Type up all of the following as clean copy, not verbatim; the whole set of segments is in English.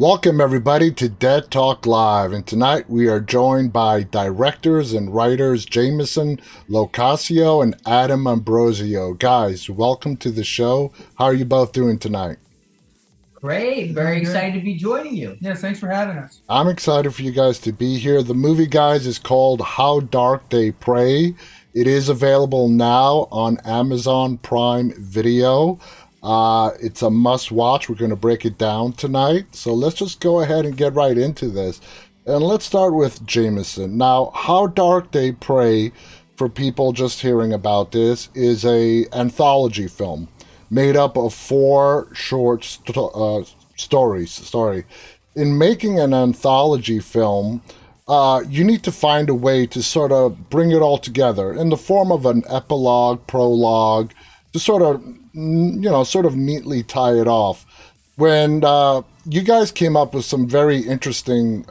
Welcome, everybody, to Dead Talk Live. And tonight we are joined by directors and writers Jamison, LoCascio, and Adam Ambrosio. Guys, welcome to the show. How are you both doing tonight? Great. Very excited to be joining you. Yes, thanks for having us. I'm excited for you guys to be here. The movie, guys, is called How Dark They Pray. It is available now on Amazon Prime Video. It's a must watch. We're going to break it down tonight. So let's just go ahead and get right into this. And let's start with Jameson. Now, How Dark They Pray, for people just hearing about this, is a anthology film made up of four short stories. Sorry. In making an anthology film, you need to find a way to sort of bring it all together in the form of an epilogue, prologue, to sort of, sort of neatly tie it off. When you guys came up with some very interesting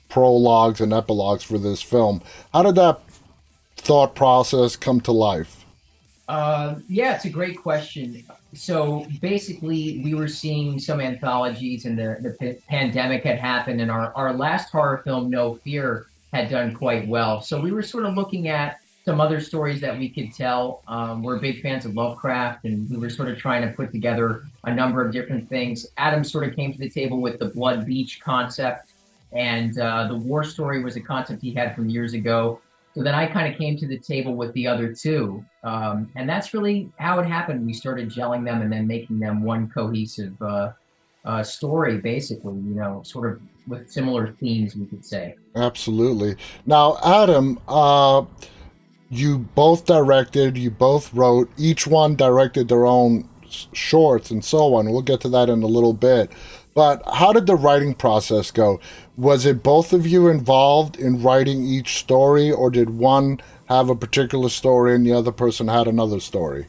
prologues and epilogues for this film, how did that thought process come to life? Yeah, it's a great question. So basically, we were seeing some anthologies, and the pandemic had happened, and our last horror film, No Fear, had done quite well. So we were sort of looking at some other stories that we could tell. We're big fans of Lovecraft, and we were sort of trying to put together a number of different things. Adam sort of came to the table with the Blood Beach concept, and the war story was a concept he had from years ago. So then I kind of came to the table with the other two. And that's really how it happened. We started gelling them and then making them one cohesive story, basically, sort of with similar themes, we could say. Absolutely. Now, Adam, you both directed, you both wrote, each one directed their own shorts and so on. We'll get to that in a little bit. But how did the writing process go? Was it both of you involved in writing each story, or did one have a particular story and the other person had another story?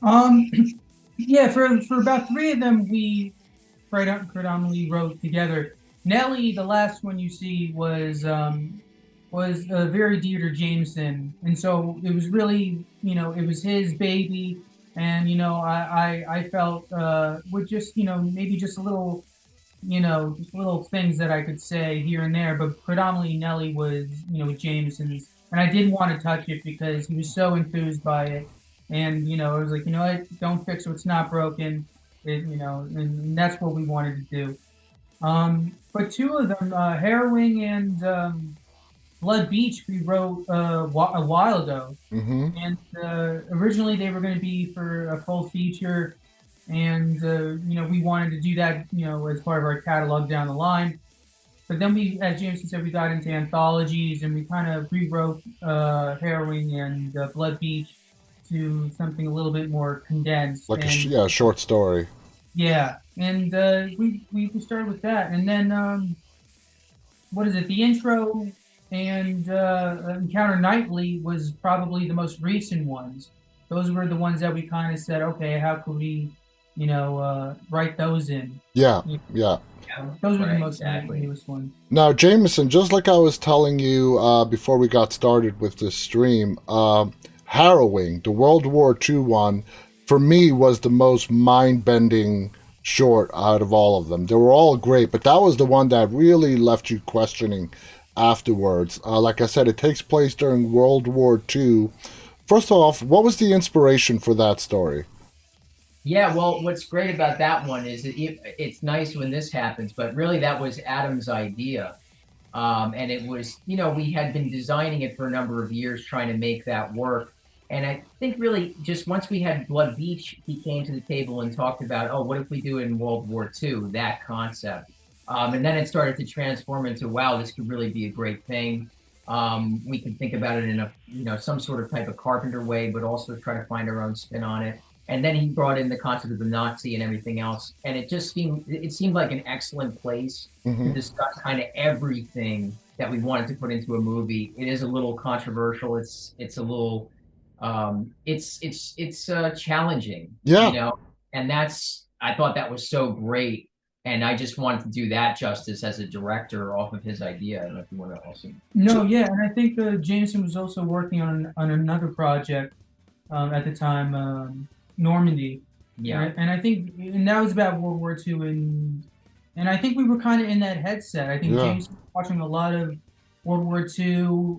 Um, yeah, for about three of them, we predominantly wrote together. Nellie, the last one you see, was very dear to Jameson, and so it was really, it was his baby, and I felt with just maybe just a little, just little things that I could say here and there, but predominantly Nellie was with Jameson's, and I didn't want to touch it because he was so enthused by it, and I was like, what, don't fix what's not broken, and that's what we wanted to do. But two of them, Harrowing and Blood Beach, we wrote a while ago, Mm-hmm. and originally they were going to be for a full feature, and we wanted to do that, as part of our catalog down the line. But then we, as Jameson said, we got into anthologies, and we kind of rewrote Harrowing and Blood Beach to something a little bit more condensed. Like And a short story. yeah, and we started with that, and then what is it? The intro and Encounter Nightly was probably the most recent ones. Those were the ones that we kind of said, okay, how could we, write those in? Yeah, yeah. Those were the Right, most exactly. newest ones. Now, Jameson, just like I was telling you before we got started with this stream, Harrowing, the World War II one, for me was the most mind-bending short out of all of them. They were all great, but that was the one that really left you questioning afterwards. Like I said, it takes place during World War II. First off, what was the inspiration for that story? Yeah, well, what's great about that one is that it's nice when this happens, but really that was Adam's idea. And it was, we had been designing it for a number of years, trying to make that work. And I think really just once we had Blood Beach, he came to the table and talked about, oh, what if we do it in World War II, that concept. And then it started to transform into, wow, this could really be a great thing. We can think about it in a, some sort of type of Carpenter way, but also try to find our own spin on it. And then he brought in the concept of the Nazi and everything else. And it seemed like an excellent place to Hmm. discuss kind of everything that we wanted to put into a movie. It is a little controversial. It's a little, it's challenging, Yeah. and I thought that was so great. And I just wanted to do that justice as a director off of his idea. I don't know if you want to also. No, yeah, and I think Jameson was also working on another project at the time, Normandy. Yeah. And I think that was about World War II, and And I think we were kind of in that headset. I think Yeah. James was watching a lot of World War II.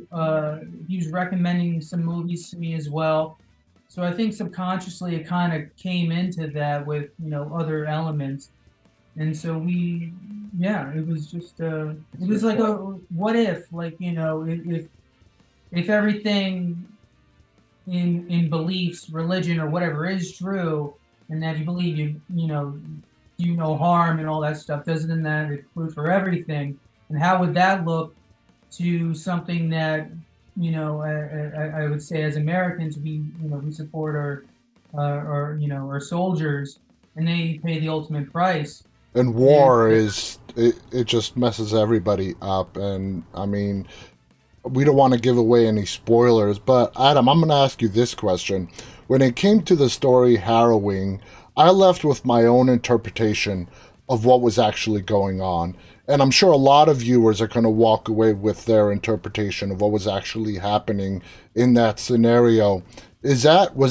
He was recommending some movies to me as well. So I think subconsciously it kind of came into that with, other elements. And so yeah, it was just, That's it a was good like a point. what if, like, if everything in beliefs, religion, or whatever is true, and that you believe you know harm and all that stuff, doesn't that include for everything? And how would that look to something that I would say as Americans we support our soldiers, and they pay the ultimate price. And And war it just messes everybody up. And I mean, we don't want to give away any spoilers, but Adam, I'm going to ask you this question. When it came to the story Harrowing, I left with my own interpretation of what was actually going on. And I'm sure a lot of viewers are going to walk away with their interpretation of what was actually happening in that scenario. Was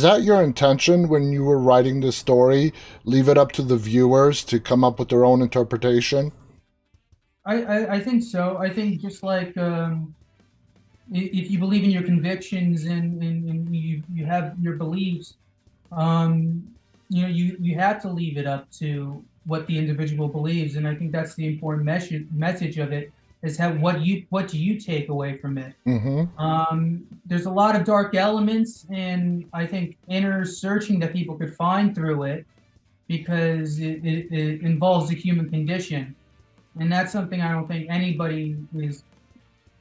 that your intention when you were writing this story? Leave it up to the viewers to come up with their own interpretation? I think so. I think just like if you believe in your convictions and you have your beliefs, um, you have to leave it up to what the individual believes, and I think that's the important message of it is how what do you take away from it. Mm-hmm. There's a lot of dark elements, and I think inner searching that people could find through it because it involves the human condition, and that's something I don't think anybody is.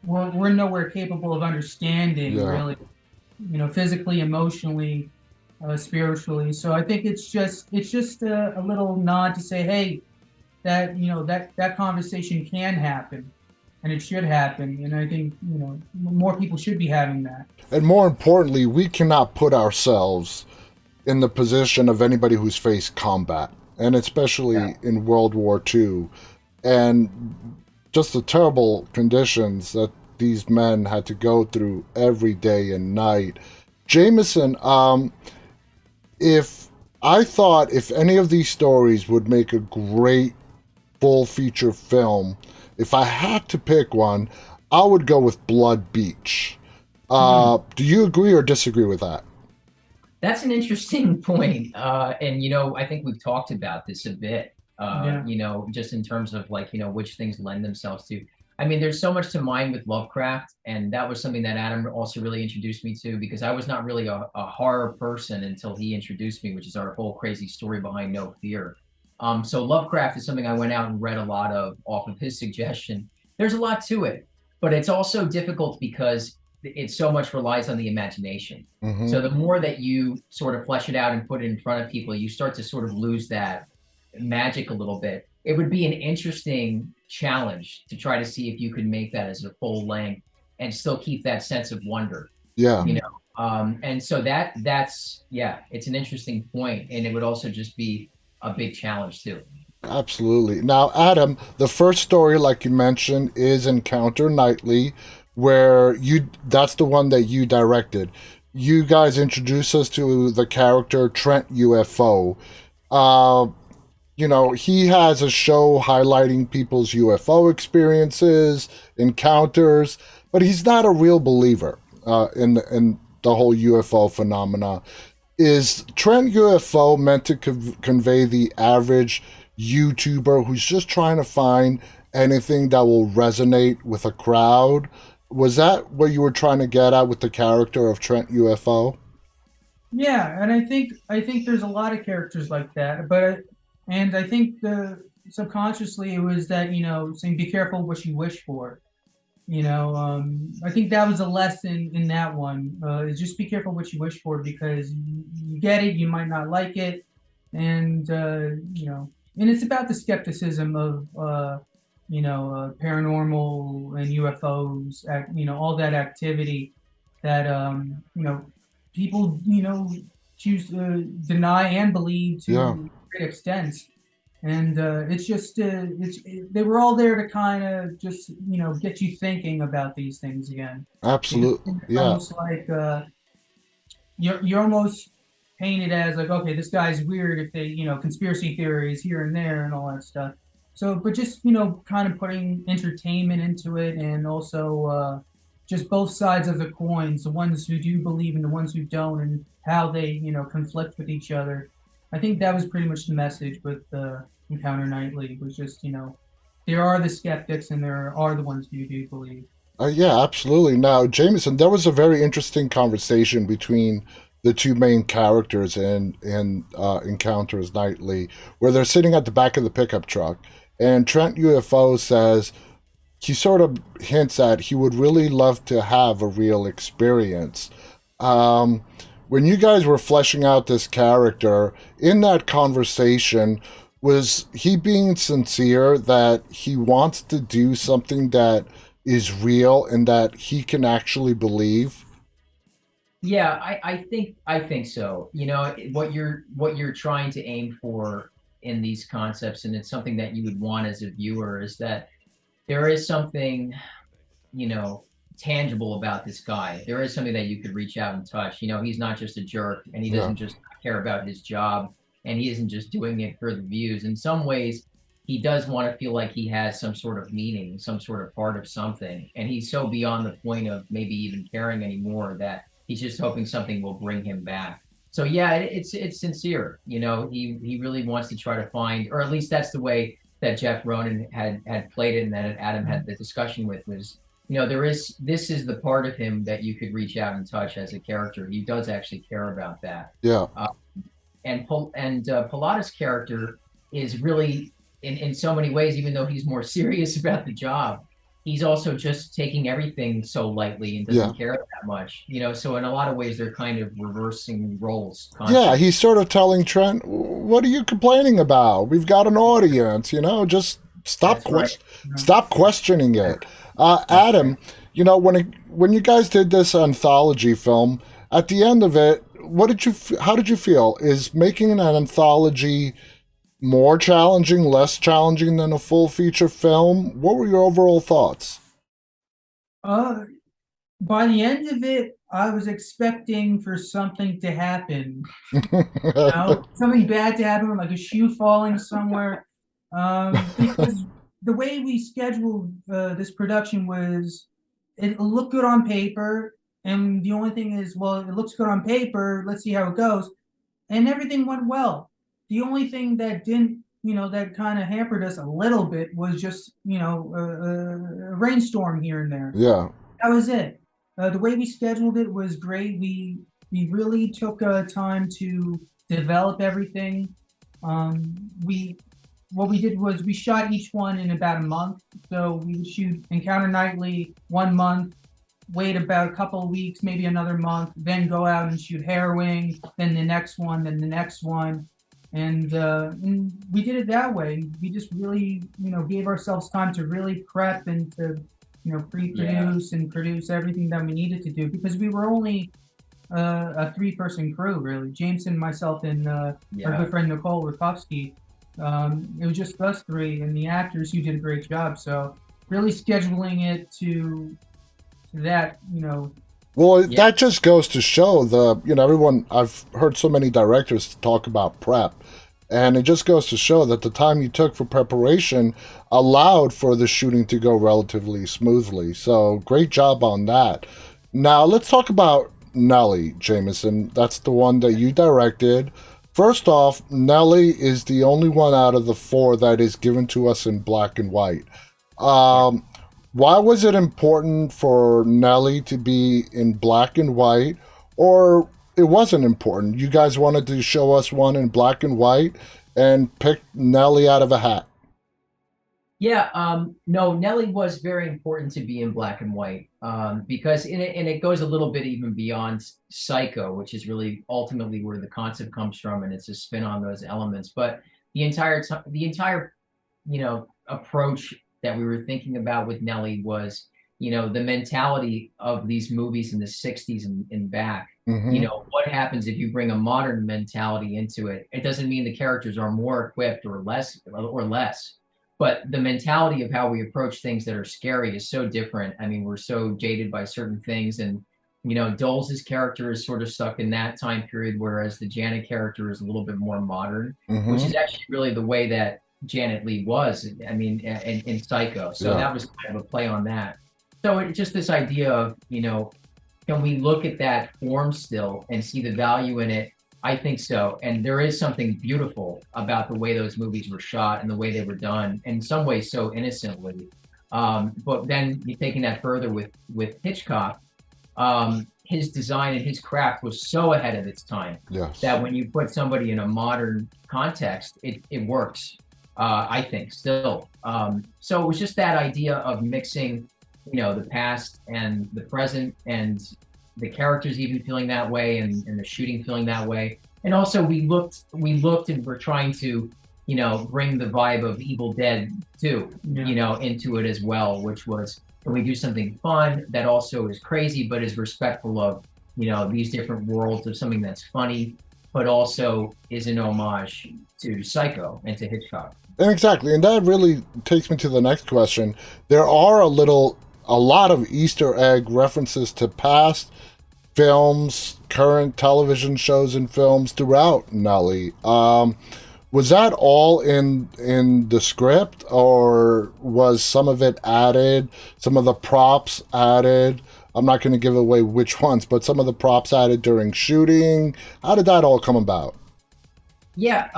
We're nowhere capable of understanding Yeah. really, physically, emotionally, spiritually. So I think it's just a little nod to say, hey, that that conversation can happen, and it should happen. And I think more people should be having that. And more importantly, we cannot put ourselves in the position of anybody who's faced combat, and Yeah. especially in World War II, and just the terrible conditions that these men had to go through every day and night. Jamison, if I thought if any of these stories would make a great full feature film, if I had to pick one, I would go with Blood Beach. Hmm. Do you agree or disagree with that? That's an interesting point. And I think we've talked about this a bit. Yeah. Just in terms of like, which things lend themselves to. I mean, there's so much to mine with Lovecraft, and that was something that Adam also really introduced me to because I was not really a horror person until he introduced me, which is our whole crazy story behind No Fear. So Lovecraft is something I went out and read a lot of off of his suggestion. There's a lot to it, but it's also difficult because it so much relies on the imagination. Mm-hmm. So the more that you sort of flesh it out and put it in front of people, you start to sort of lose that magic a little bit. It would be an interesting challenge to try to see if you could make that as a full length and still keep that sense of wonder, Yeah. you know. And so that's yeah, it's an interesting point, and it would also just be a big challenge too. Absolutely. Now, Adam, the first story, like you mentioned, is Encounter Nightly, where that's the one that you directed. You guys introduce us to the character Trent UFO. Uh, he has a show highlighting people's UFO experiences, encounters, but he's not a real believer in the whole UFO phenomena. Is Trend UFO meant to convey the average YouTuber who's just trying to find anything that will resonate with a crowd? Was that what you were trying to get at with the character of Trent UFO? Yeah, and I think there's a lot of characters like that, and I think the subconsciously it was that saying be careful what you wish for. I think that was a lesson in that one. Is just be careful what you wish for because you get it, you might not like it, and and it's about the skepticism of paranormal and UFOs, all that activity that people choose to deny and believe Yeah, to great extents. And it's just they were all there to kind of just get you thinking about these things again, because absolutely. it's Yeah, almost like you're almost painted as like, okay, this guy's weird if they conspiracy theories here and there and all that stuff. So, but just kind of putting entertainment into it, and also just both sides of the coins, the ones who do believe and the ones who don't, and how they conflict with each other. I think that was pretty much the message with Encounter Nightly, was just there are the skeptics and there are the ones who do believe. Yeah, absolutely. Now, Jameson, there was a very interesting conversation between the two main characters in Encounters Nightly, where they're sitting at the back of the pickup truck, and Trent UFO says he sort of hints at he would really love to have a real experience. Um, when you guys were fleshing out this character in that conversation, was he being sincere that he wants to do something that is real and that he can actually believe? Yeah, I think so. What you're trying to aim for in these concepts, and it's something that you would want as a viewer, is that there is something, you know, tangible about this guy. There is something that you could reach out and touch. He's not just a jerk, and he Yeah, doesn't just care about his job, and he isn't just doing it for the views. In some ways, he does want to feel like he has some sort of meaning, some sort of part of something, and he's so beyond the point of maybe even caring anymore that he's just hoping something will bring him back. So yeah, it's sincere. He really wants to try to find, or at least that's the way that Jeff Ronan had played it, and that Adam had the discussion with, was, this is the part of him that you could reach out and touch as a character. He does actually care about that. yeah, Uh, and Pilata's character is really, in so many ways, even though he's more serious about the job, he's also just taking everything so lightly and yeah. doesn't care that much. So in a lot of ways, they're kind of reversing roles Yeah, constantly. he's sort of telling Trent, "What are you complaining about? We've got an audience, just That's right. stop questioning it." That's right. Adam, when you guys did this anthology film, at the end of it, how did you feel? Is making an anthology more challenging, less challenging than a full feature film? What were your overall thoughts? Uh, by the end of it, I was expecting for something to happen, something bad to happen, like a shoe falling somewhere. Because the way we scheduled this production was, it looked good on paper, and the only thing is, well, it looks good on paper. Let's see how it goes, and everything went well. The only thing that didn't, that kind of hampered us a little bit was just, a rainstorm here and there. Yeah, That was it. The way we scheduled it was great. We really took time to develop everything. We What we did was we shot each one in about a month. So we would shoot Encounter Nightly 1 month, wait about a couple of weeks, maybe another month, then go out and shoot Harrowing, then the next one, then the next one. And we did it that way. We just really, gave ourselves time to really prep and to, Yeah. pre-produce and produce everything that we needed to do, because we were only a three-person crew, really. Jameson, myself, and our Yeah. good friend Nicole Rakowski. It was just us three and the actors, who did a great job. So really scheduling it to that, well, Yeah. that just goes to show everyone. I've heard so many directors talk about prep, and it just goes to show that the time you took for preparation allowed for the shooting to go relatively smoothly. So, great job on that. Now, let's talk about Nellie, Jameson. That's the one that you directed. First off, Nellie is the only one out of the four that is given to us in black and white. Yeah. Um, why was it important for Nelly to be in black and white, or it wasn't important? You guys wanted to show us one in black and white and pick Nelly out of a hat. Yeah, no, Nelly was very important to be in black and white, because it goes a little bit even beyond Psycho, which is really ultimately where the concept comes from, and it's a spin on those elements. But the entire approach that we were thinking about with Nelly was, the mentality of these movies in the '60s and back. Mm-hmm. What happens if you bring a modern mentality into it? It doesn't mean the characters are more equipped or less, but the mentality of how we approach things that are scary is so different. I mean, we're so jaded by certain things, and Dole's character is sort of stuck in that time period, whereas the Janet character is a little bit more modern, which Mm-hmm. is actually really the way that Janet Leigh was. I mean, in Psycho. So Yeah. that was kind of a play on that. So it, just this idea of, can we look at that form still and see the value in it? I think so. And there is something beautiful about the way those movies were shot and the way they were done, in some ways so innocently. But then you're taking that further with Hitchcock. His design and his craft was so ahead of its time Yes. that when you put somebody in a modern context, it works. I think still. So it was just that idea of mixing, the past and the present, and the characters even feeling that way, and the shooting feeling that way. And also we looked and we're trying to, bring the vibe of Evil Dead too, Yeah. into it as well, which was, can we do something fun that also is crazy but is respectful of, these different worlds, of something that's funny but also is an homage to Psycho and to Hitchcock. And exactly, and that really takes me to the next question. There are a lot of Easter egg references to past films, current television shows and films throughout Nelly. Was that all in the script, or was some of it added? Some of the props added? I'm not going to give away which ones, but some of the props added during shooting. How did that all come about? Yeah,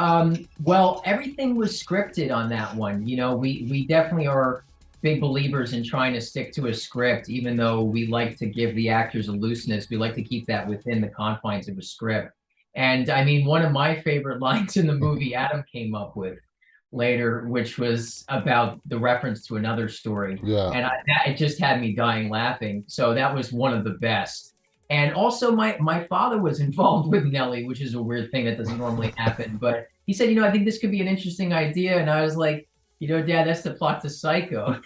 well, everything was scripted on that one. We definitely are big believers in trying to stick to a script, even though we like to give the actors a looseness. We like to keep that within the confines of a script. And I mean, one of my favorite lines in the movie Adam came up with later, which was about the reference to another story, Yeah, and it just had me dying laughing. So that was one of the best. And also, my father was involved with Nelly, which is a weird thing that doesn't normally happen. But he said, I think this could be an interesting idea, and I was like, Dad, that's the plot to Psycho.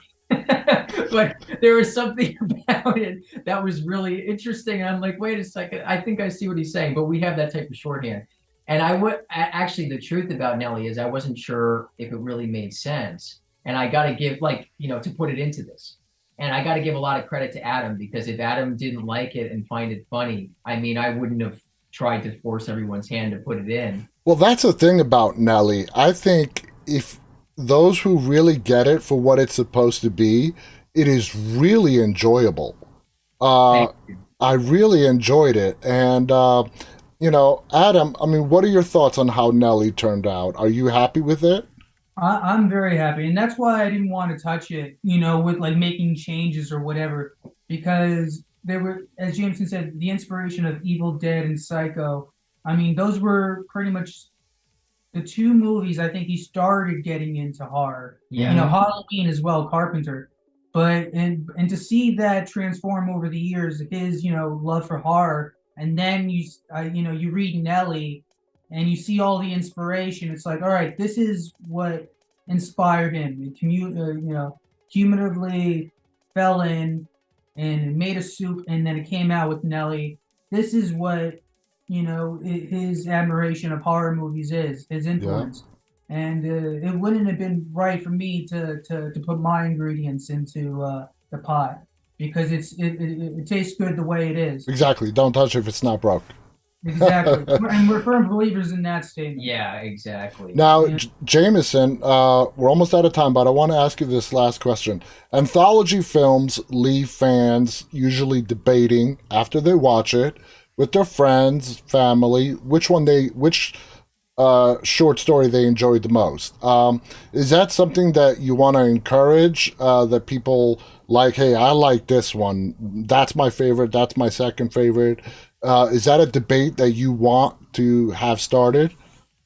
But there was something about it that was really interesting. And I'm like, wait a second, I think I see what he's saying, but we have that type of shorthand. And actually, the truth about Nelly is I wasn't sure if it really made sense. And I got to give, like, to put it into this. And I got to give a lot of credit to Adam, because if Adam didn't like it and find it funny, I mean, I wouldn't have tried to force everyone's hand to put it in. well, that's the thing about Nelly. I think if those who really get it for what it's supposed to be, it is really enjoyable. Uh, Thank you. I really enjoyed it. And, Adam, I mean, what are your thoughts on how Nelly turned out? Are you happy with it? I'm very happy, and that's why I didn't want to touch it, with like making changes or whatever, because there were, as Jameson said, the inspiration of Evil Dead and Psycho. I mean, those were pretty much the two movies I think he started getting into horror. Yeah. Halloween as well, Carpenter. But and to see that transform over the years, his love for horror, and then you read Nelly, and you see all the inspiration. It's like, all right, this is what inspired him. It cumulatively fell in and made a soup, and then it came out with Nelly. This is what his admiration of horror movies is, his Yeah. influence. And it wouldn't have been right for me to put my ingredients into the pot, because it tastes good the way it is. Exactly. Don't touch it if it's not broke. Exactly. And we're firm believers in that statement. Yeah, exactly. Now, Yeah. Jameson, we're almost out of time, but I want to ask you this last question. Anthology films leave fans usually debating after they watch it with their friends, family, which short story they enjoyed the most. Is that something that you want to encourage? That people like, hey, I like this one. That's my favorite. That's my second favorite. Is that a debate that you want to have started?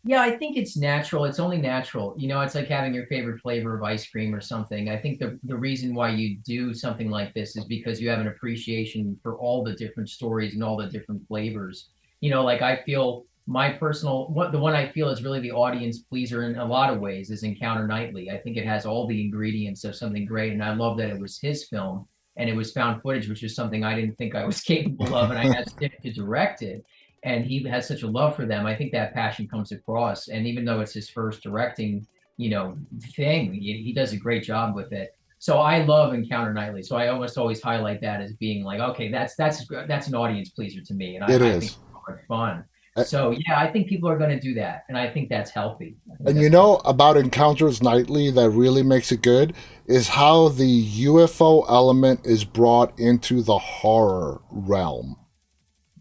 Yeah, I think it's natural. It's only natural. It's like having your favorite flavor of ice cream or something. I think the reason why you do something like this is because you have an appreciation for all the different stories and all the different flavors. Like I feel the one I feel is really the audience pleaser in a lot of ways is Encounter Nightly. I think it has all the ingredients of something great, and I love that it was his film and it was found footage, which is something I didn't think I was capable of, and I asked him to direct it, and he has such a love for them. I think that passion comes across, and even though it's his first directing, thing, he does a great job with it. So I love Encounter Nightly. So I almost always highlight that as being like, okay, that's an audience pleaser to me, and It I think is. it's so much fun. So yeah, I think people are going to do that, and I think that's healthy. I think And that's you healthy. know about Encounters Nightly that really makes it good is how the UFO element is brought into the horror realm.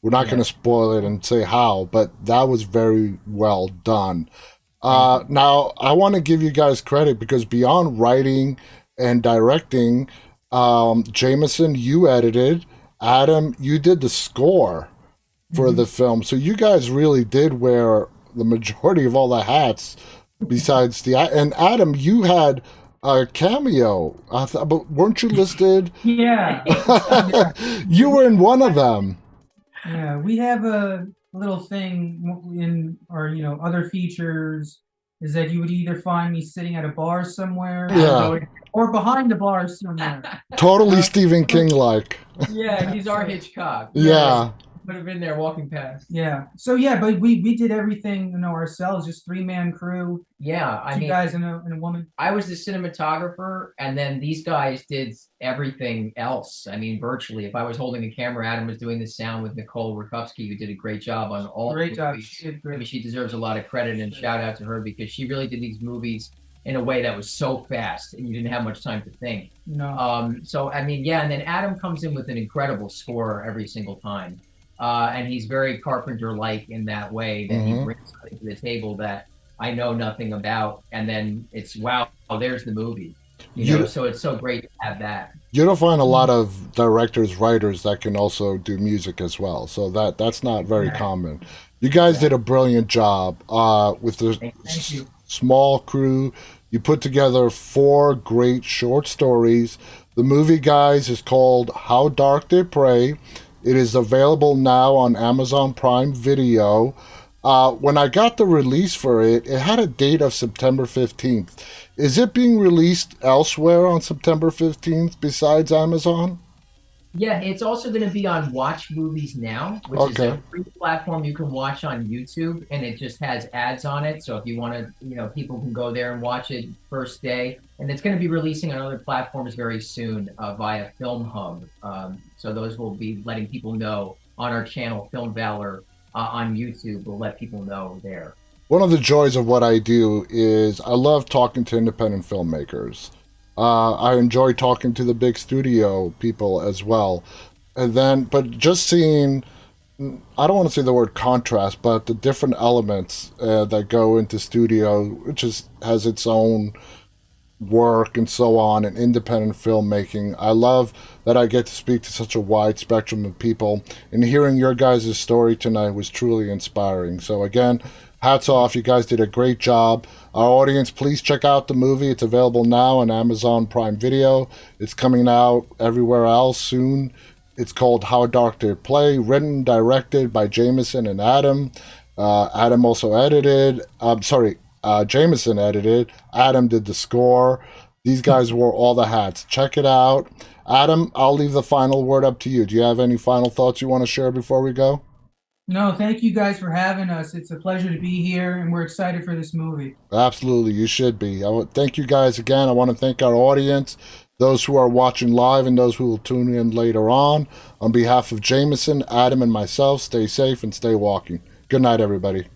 We're not going to Yes, spoil it and say how, but that was very well done. thank you. Now, I want to give you guys credit because beyond writing and directing, Jamison, you edited. Adam, you did the score for the Mhm. film. So you guys really did wear the majority of all the hats besides the. And Adam, you had a cameo, but weren't you listed? Yeah, Sorry. yeah, You were in one of them. yeah. We have a little thing in our, other features is that you would either find me sitting at a bar somewhere Adam's Yeah, always or behind the bar somewhere. totally Uh, Stephen so- King like. yeah, yeah, he's our Hitchcock. yeah, Yeah. Would have been there walking past. yeah. So yeah, but we did everything, ourselves, just three-man crew, Yeah, I two mean, guys and a woman. I was the cinematographer, and then these guys did everything else. I mean, virtually. If I was holding a camera, Adam was doing the sound with Nicole Rakowski, who did a great job on all Great the job. movies. She did I mean, great. she deserves a lot of credit and shout out to her because she really did these movies in a way that was so fast and you didn't have much time to think. No. So I mean, yeah, and then Adam comes in with an incredible score every single time. And he's very Carpenter-like in that way that he Hmm. brings something to the table that I know nothing about, and then it's wow, there's the movie. You So it's so great to have that. you don't find a lot of directors, writers that can also do music as well. So that's not very Yeah, common. You guys did a brilliant job with the thank you. small crew. You put together four great short stories. The movie, guys, is called How Dark They Pray. It is available now on Amazon Prime Video. When I got the release for it, it had a date of September 15th. Is it being released elsewhere on September 15th besides Amazon? Yeah, it's also going to be on Watch Movies Now, which is Okay. a free platform you can watch on YouTube, and it just has ads on it. So if you want to, people can go there and watch it first day. And it's going to be releasing on other platforms very soon via Film Hub. So those will be letting people know on our channel, Film Valor, on YouTube. We'll let people know there. One of the joys of what I do is I love talking to independent filmmakers. I enjoy talking to the big studio people as well. And then, but just seeing, I don't want to say the word contrast, but the different elements that go into studio, which has its own work and so on, and independent filmmaking. I love that I get to speak to such a wide spectrum of people, and hearing your guys' story tonight was truly inspiring. So again, hats off, you guys did a great job. Our audience, please check out the movie. It's available now on Amazon Prime Video. It's coming out everywhere else soon. It's called How Dark They Play, written, directed by Jamison and Adam. Adam also edited. Jamison edited. Adam did the score. These guys wore all the hats. Check it out. Adam, I'll leave the final word up to you. Do you have any final thoughts you want to share before we go? No, thank you guys for having us. It's a pleasure to be here, and we're excited for this movie. Absolutely, you should be. Thank you guys again. I want to thank our audience, those who are watching live and those who will tune in later on. On behalf of Jamison, Adam, and myself, stay safe and stay walking. Good night, everybody.